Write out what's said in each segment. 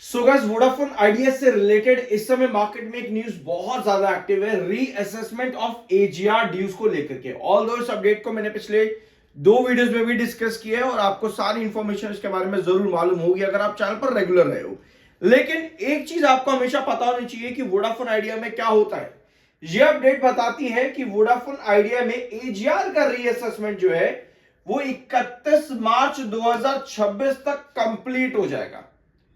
So guys, Vodafone idea से related इस समय मार्केट में एक न्यूज बहुत ज्यादा एक्टिव है, रीअसेसमेंट ऑफ एजीआर ड्यूज को लेकर के। ऑल दो इस अपडेट को मैंने पिछले दो वीडियोस में भी डिस्कस किया है और आपको सारी इंफॉर्मेशन इसके बारे में जरूर मालूम होगी अगर आप चैनल पर रेगुलर रहे हो। लेकिन एक चीज आपको हमेशा पता होनी चाहिए कि वोडाफोन आइडिया में क्या होता है। ये अपडेट बताती है कि वोडाफोन आइडिया में एजीआर का रीअसेसमेंट जो है वो 31 मार्च 2026 तक कंप्लीट हो जाएगा।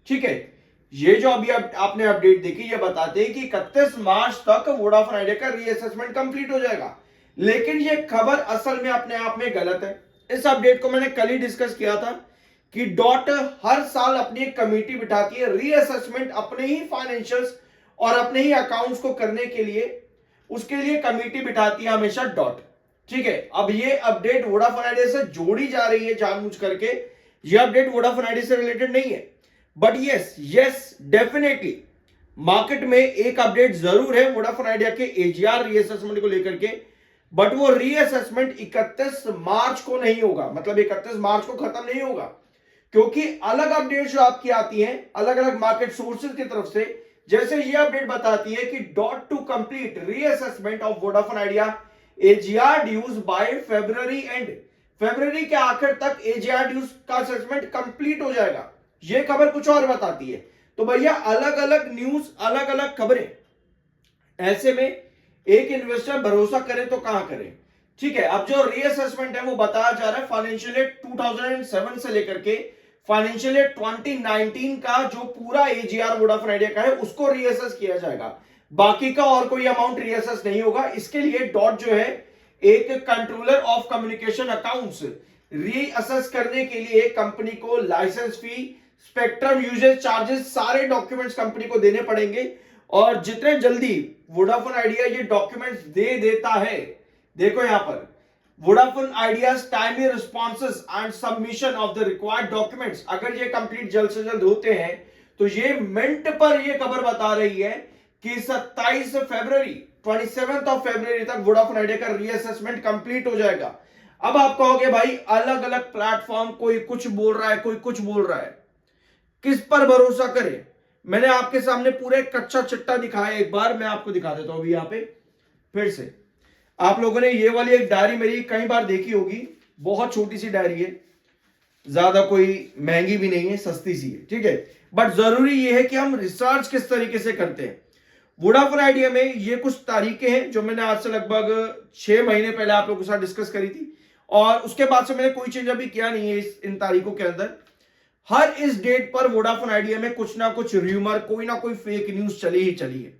ठीक है, ये जो अभी आपने अपडेट देखी ये बताते हैं कि 31 मार्च तक वोडाफोन आइडिया का रीअसेसमेंट कंप्लीट हो जाएगा। लेकिन ये खबर असल में अपने आप में गलत है। इस अपडेट को मैंने कल ही डिस्कस किया था कि डॉट हर साल अपनी एक कमेटी बिठाती है रीअसेसमेंट अपने ही फाइनेंशियल्स और अपने ही अकाउंट्स को करने के लिए। उसके लिए कमेटी बिठाती है हमेशा डॉट। ठीक है, अब ये अपडेट वोडाफोन आइडिया से जोड़ी जा रही है जानबूझ करके। ये अपडेट वोडाफोन आइडिया से रिलेटेड नहीं है, बट यस डेफिनेटली मार्केट में एक अपडेट जरूर है वोडाफोन आइडिया के एजीआर रीअसेसमेंट को लेकर के। बट वो रीअसेसमेंट 31 मार्च को नहीं होगा, मतलब 31 मार्च को खत्म नहीं होगा, क्योंकि अलग अपडेट जो आपकी आती हैं अलग अलग मार्केट सोर्सेज की तरफ से। जैसे ये अपडेट बताती है कि DoT to complete reassessment of Vodafone Idea AGR dues by February end. फरवरी के आखिर तक एजीआर ड्यूज का असेसमेंट कंप्लीट हो जाएगा। ये खबर कुछ और बताती है। तो भैया अलग अलग न्यूज, अलग अलग खबरें, ऐसे में एक इन्वेस्टर भरोसा करे तो कहां करे। ठीक है, अब जो रीअसेसमेंट है वो बताया जा रहा है फाइनेंशियल ईयर 2007 से लेकर के फाइनेंशियल ईयर 2019 का जो पूरा एजीआर वोडाफोन आइडिया का है उसको रीअसेस किया जाएगा। बाकी का और कोई अमाउंट रीअसेस नहीं होगा। इसके लिए डॉट जो है एक controller of communication accounts reassess करने के लिए कंपनी को लाइसेंस फी, स्पेक्ट्रम यूजेज चार्जेस, सारे डॉक्यूमेंट्स कंपनी को देने पड़ेंगे। और जितने जल्दी वोडाफोन आइडिया ये डॉक्यूमेंट्स दे देता है, देखो यहां पर Vodafone ideas timely responses and submission of the required documents, अगर ये कंप्लीट जल्द से जल्द होते हैं तो ये मिनट पर ये खबर बता रही है कि 27 फरवरी 27 ऑफ फरवरी तक वोडाफोन आइडिया का रीअसेसमेंट कंप्लीट हो जाएगा। अब आप कहोगे भाई अलग अलग प्लेटफॉर्म, कोई कुछ बोल रहा है कोई कुछ बोल रहा है, किस पर भरोसा करें। मैंने आपके सामने पूरे कच्चा चिट्टा दिखाया, एक बार मैं आपको दिखा देता हूं अभी यहां पे फिर से। आप लोगों ने ये वाली एक डायरी मेरी कई बार देखी होगी, बहुत छोटी सी डायरी है, ज्यादा कोई महंगी भी नहीं है, सस्ती सी है। ठीक है, बट जरूरी ये है कि हम रिसर्च किस तरीके से करते हैं। वोडाफोन आइडिया में ये कुछ तारीखें हैं जो मैंने आज से लगभग 6 महीने पहले आप लोगों के साथ डिस्कस करी थी, और उसके बाद से मैंने कोई चेंज अभी किया नहीं है इन तारीखों के अंदर। हर इस डेट पर वोडाफोन आइडिया में कुछ ना कुछ र्यूमर, कोई ना कोई फेक न्यूज चली ही चली है।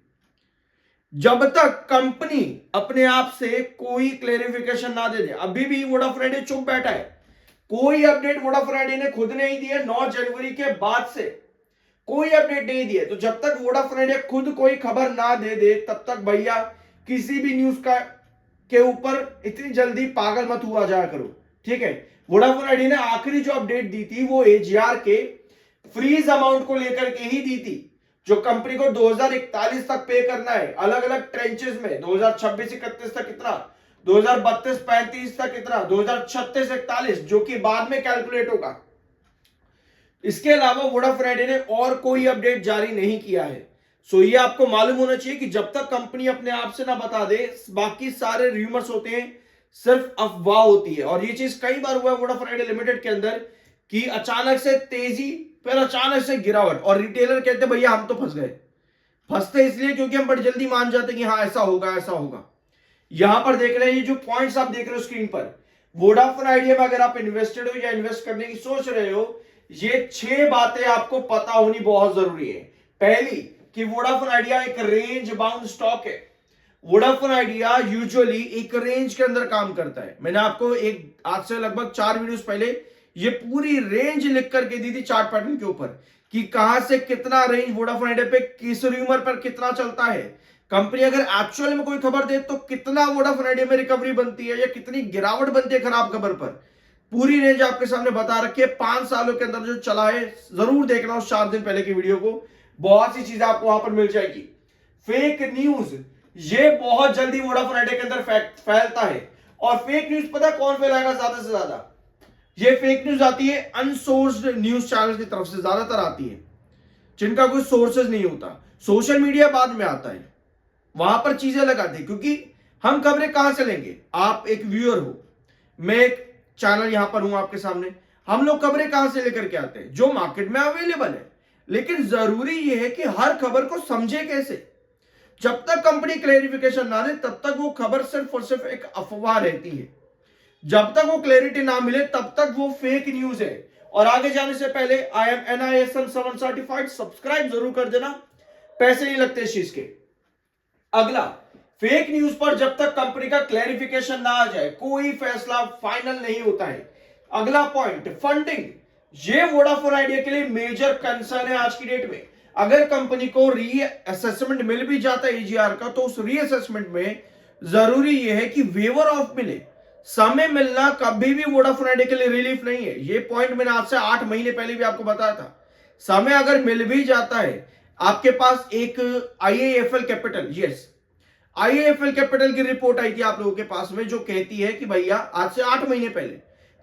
जब तक कंपनी अपने आप से कोई क्लेरिफिकेशन ना दे दे, अभी भी वोडाफोन आइडिया चुप बैठा है। कोई अपडेट वोडाफोन आइडिया ने खुद नहीं दिया 9 जनवरी के बाद से, कोई अपडेट नहीं दिया। तो जब तक वोडाफोन आइडिया खुद कोई खबर ना दे दे तब तक भैया किसी भी न्यूज का के ऊपर इतनी जल्दी पागल मत हुआ जाया करो। ठीक है, वोडाफोन आइडिया ने आखिरी जो अपडेट दी थी वो एजीआर के फ्रीज अमाउंट को लेकर के ही दी थी, जो कंपनी को 2041 तक पे करना है अलग अलग ट्रेंचेस में। 2026-31 तक कितना, 2032-35 तक कितना, 2036-41, जो कि बाद में कैलकुलेट होगा। इसके अलावा वोडाफोन आइडिया ने और कोई अपडेट जारी नहीं किया है। सो ये आपको मालूम होना चाहिए कि जब तक कंपनी अपने आप से ना बता दे, बाकी सारे रूमर्स होते हैं, सिर्फ अफवाह होती है। और ये चीज कई बार हुआ है वोडाफोन आइडिया लिमिटेड के अंदर कि अचानक से तेजी, फिर अचानक से गिरावट, और रिटेलर कहते भैया हम तो फंस गए। फंसते इसलिए क्योंकि हम बड़ी जल्दी मान जाते कि हाँ ऐसा होगा ऐसा होगा। यहां पर देख रहे हैं ये जो पॉइंट्स आप देख रहे हो स्क्रीन पर, वोडाफोन आइडिया में अगर आप इन्वेस्टेड हो या इन्वेस्ट करने की सोच रहे हो, ये 6 बातें आपको पता होनी बहुत जरूरी है। पहली कि वोडाफोन आइडिया एक रेंज बाउंड स्टॉक है। वोडाफोन आइडिया यूजुअली एक रेंज के अंदर काम करता है। मैंने आपको एक आज से लगभग 4 वीडियोस पहले ये पूरी रेंज लिख करके दी थी चार्ट पैटर्न के ऊपर कि कहां से कितना रेंज वोडाफोन आइडिया पे किस रूमर पर कितना चलता है। कंपनी अगर एक्चुअल में कोई खबर दे तो कितना वोडाफोन आइडिया में रिकवरी बनती है या कितनी गिरावट बनती है खराब खबर पर, पूरी रेंज आपके सामने बता रखी है। 5 सालों के अंदर जो चला है, जरूर देखना उस 4 दिन पहले की वीडियो को, बहुत सी चीजें आपको वहां पर मिल जाएगी। फेक न्यूज ये बहुत जल्दी वोडाफोन आइडिया के अंदर फैलता है, और फेक न्यूज पता कौन फैलाएगा ज्यादा से ज्यादा, ये फेक न्यूज आती है अनसोर्स्ड न्यूज चैनल की तरफ से ज्यादातर आती है। जिनका कोई सोर्सेज नहीं होता। सोशल मीडिया बाद में आता है, वहां पर चीजें लगाते हैं, क्योंकि हम खबरें कहां से लेंगे? आप एक व्यूअर हो, मैं एक चैनल यहां पर हूं आपके सामने, हम लोग खबरें कहां से लेकर के आते हैं? जो मार्केट में अवेलेबल है। लेकिन जरूरी यह है कि हर खबर को समझे कैसे। जब तक कंपनी क्लेरिफिकेशन ना दे तब तक वो खबर सिर्फ और सिर्फ एक अफवाह रहती है। जब तक वो क्लैरिटी ना मिले तब तक वो फेक न्यूज है। और आगे जाने से पहले IAM NISM 7 सर्टिफाइड, सब्सक्राइब जरूर कर देना, पैसे नहीं लगते इस चीज के। अगला, फेक न्यूज पर जब तक कंपनी का क्लैरिफिकेशन ना आ जाए कोई फैसला फाइनल नहीं होता है। अगला पॉइंट, फंडिंग। ये वोडाफोन आइडिया के लिए मेजर कंसर्न है आज की डेट में। अगर कंपनी को रीअसेसमेंट मिल भी जाता है AGR का, तो उस रीअसेसमेंट में जरूरी यह है कि वेवर ऑफ मिले। समय मिलना कभी भी वोडाफोन आइडिया के लिए रिलीफ नहीं है। ये पॉइंट मैंने आज से 8 महीने पहले भी आपको बताया था। समय अगर मिल भी जाता है, आपके पास एक IIFL capital, yes, IIFL capital की रिपोर्ट आई थी आप लोगों के पास में, जो कहती है कि भैया आज से 8 महीने पहले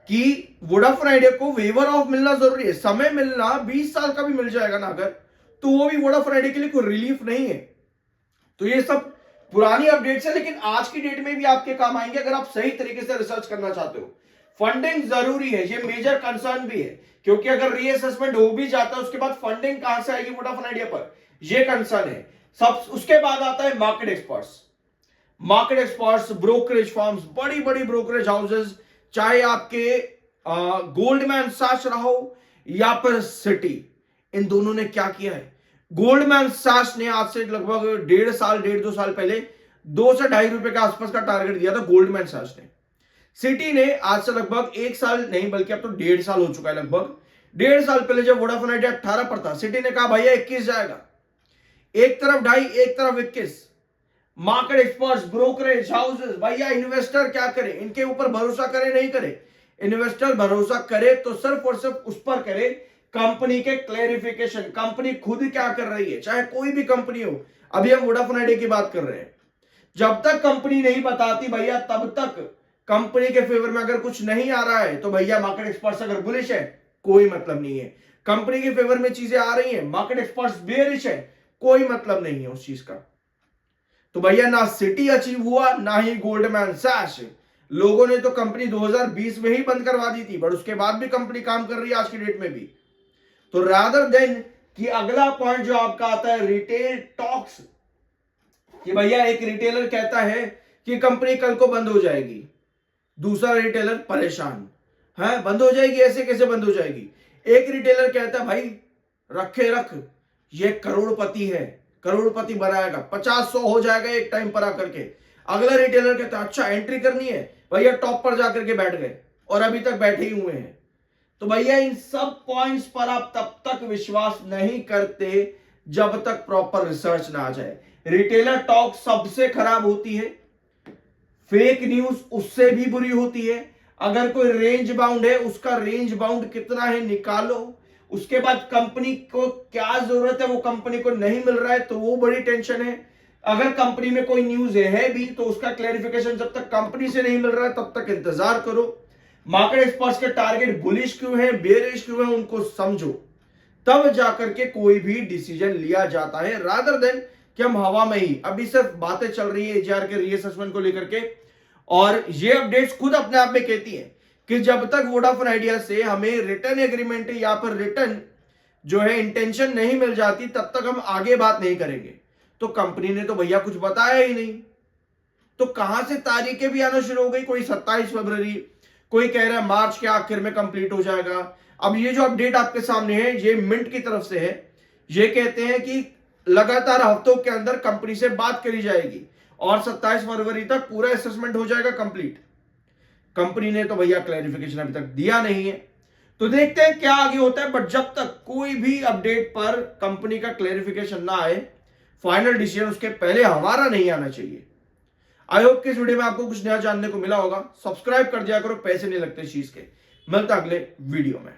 कि वोडाफोन आइडिया को वेवर ऑफ मिलना जरूरी है। समय मिलना 20 साल का भी मिल जाएगा ना अगर, तो वो भी वोडाफोन आइडिया के लिए कोई रिलीफ नहीं है। तो ये सब पुरानी अपडेट्स है, लेकिन आज की डेट में भी आपके काम आएंगे अगर आप सही तरीके से रिसर्च करना चाहते हो। फंडिंग जरूरी है, ये मेजर कंसर्न भी है, क्योंकि अगर रीअसेसमेंट हो भी जाता है उसके बाद फंडिंग कहां से आएगी वोडाफोन आइडिया पर, ये कंसर्न है सब। उसके बाद आता है market experts. Market experts, brokerage firms, बड़ी बड़ी ब्रोकरेज हाउसेस, चाहे आपके गोल्डमैन सैच रहो या फिर सिटी, इन दोनों ने क्या किया है? गोल्डमैन सैच ने आज से लगभग 1.5 साल पहले 2 से ₹2.5 के आसपास का टारगेट दिया था गोल्डमैन सैच ने। सिटी ने आज से लगभग 1 साल नहीं बल्कि अब तो 1.5 साल हो चुका है, लगभग 1.5 साल पहले जब वोडाफोन आइडिया 18 पर था, सिटी ने कहा भैया 21 जाएगा। एक तरफ 2.5, एक तरफ 21। मार्केट एक्सपर्ट्स, ब्रोकरेज हाउसेस, भैया इन्वेस्टर क्या करे, इनके ऊपर भरोसा करे नहीं करे? इन्वेस्टर भरोसा करे तो सिर्फ और सिर्फ उस पर करे कंपनी के क्लैरिफिकेशन, कंपनी खुद क्या कर रही है, चाहे कोई भी कंपनी हो। अभी हम वोडाफोन आइडिया की बात कर रहे हैं, जब तक कंपनी नहीं बताती भैया तब तक कंपनी के फेवर में अगर कुछ नहीं आ रहा है तो भैया मार्केट एक्सपर्ट्स अगर बुलिश है कोई मतलब नहीं है। कंपनी के फेवर में चीजें आ रही हैं, मार्केट एक्सपर्ट्स बेयरिश है, कोई मतलब नहीं है उस चीज का। तो भैया ना सिटी अचीव हुआ ना ही गोल्डमैन सैच। लोगों ने तो कंपनी 2020 में ही बंद करवा दी थी, बट उसके बाद भी कंपनी काम कर रही है आज की डेट में भी। तो रादर देन कि अगला पॉइंट जो आपका आता है रिटेल टॉक्स, कि भैया एक रिटेलर कहता है कि कंपनी कल को बंद हो जाएगी, दूसरा रिटेलर परेशान है, बंद हो जाएगी, ऐसे कैसे बंद हो जाएगी? एक रिटेलर कहता है भाई रखे रख, ये करोड़पति है, करोड़पति बनाएगा, 50-100 हो जाएगा एक टाइम पर आकर के। अगला रिटेलर कहता है अच्छा एंट्री करनी है, भैया टॉप पर जाकर के बैठ गए और अभी तक बैठे ही हुए हैं। तो भैया इन सब पॉइंट्स पर आप तब तक विश्वास नहीं करते जब तक प्रॉपर रिसर्च ना आ जाए। रिटेलर टॉक सबसे खराब होती है, फेक न्यूज उससे भी बुरी होती है। अगर कोई रेंज बाउंड है, उसका रेंज बाउंड कितना है निकालो, उसके बाद कंपनी को क्या जरूरत है वो कंपनी को नहीं मिल रहा है तो वो बड़ी टेंशन है। अगर कंपनी में कोई न्यूज है भी तो उसका क्लैरिफिकेशन जब तक कंपनी से नहीं मिल रहा है तब तक इंतजार करो। मार्केट एक्सपर्ट्स के टारगेट बुलिश क्यों है, बेरिश क्यों है, उनको समझो, तब जाकर के कोई भी डिसीजन लिया जाता है, रादर देन कि हम हवा में ही अभी सिर्फ बातें चल रही है AGR के रीअसेसमेंट को लेकर के। और ये अपडेट्स खुद अपने आप में कहती है कि जब तक वोडाफोन आइडिया से हमें रिटर्न एग्रीमेंट या फिर रिटर्न जो है इंटेंशन नहीं मिल जाती तब तक हम आगे बात नहीं करेंगे। तो कंपनी ने तो भैया कुछ बताया ही नहीं, तो कहां से तारीखें भी आना शुरू हो गई, कोई 27 फरवरी, कोई कह रहा है मार्च के आखिर में कंप्लीट हो जाएगा। अब ये जो अपडेट आपके सामने है ये मिंट की तरफ से है, ये कहते हैं कि लगातार हफ्तों के अंदर कंपनी से बात करी जाएगी और 27 फरवरी तक पूरा असेसमेंट हो जाएगा कंप्लीट। कंपनी ने तो भैया क्लैरिफिकेशन अभी तक दिया नहीं है, तो देखते हैं क्या आगे होता है। बट जब तक कोई भी अपडेट पर कंपनी का क्लैरिफिकेशन ना आए, फाइनल डिसीजन उसके पहले हमारा नहीं आना चाहिए। आई होप कि इस वीडियो में आपको कुछ नया जानने को मिला होगा। सब्सक्राइब कर दिया करो, पैसे नहीं लगते इस चीज के। मिलता अगले वीडियो में।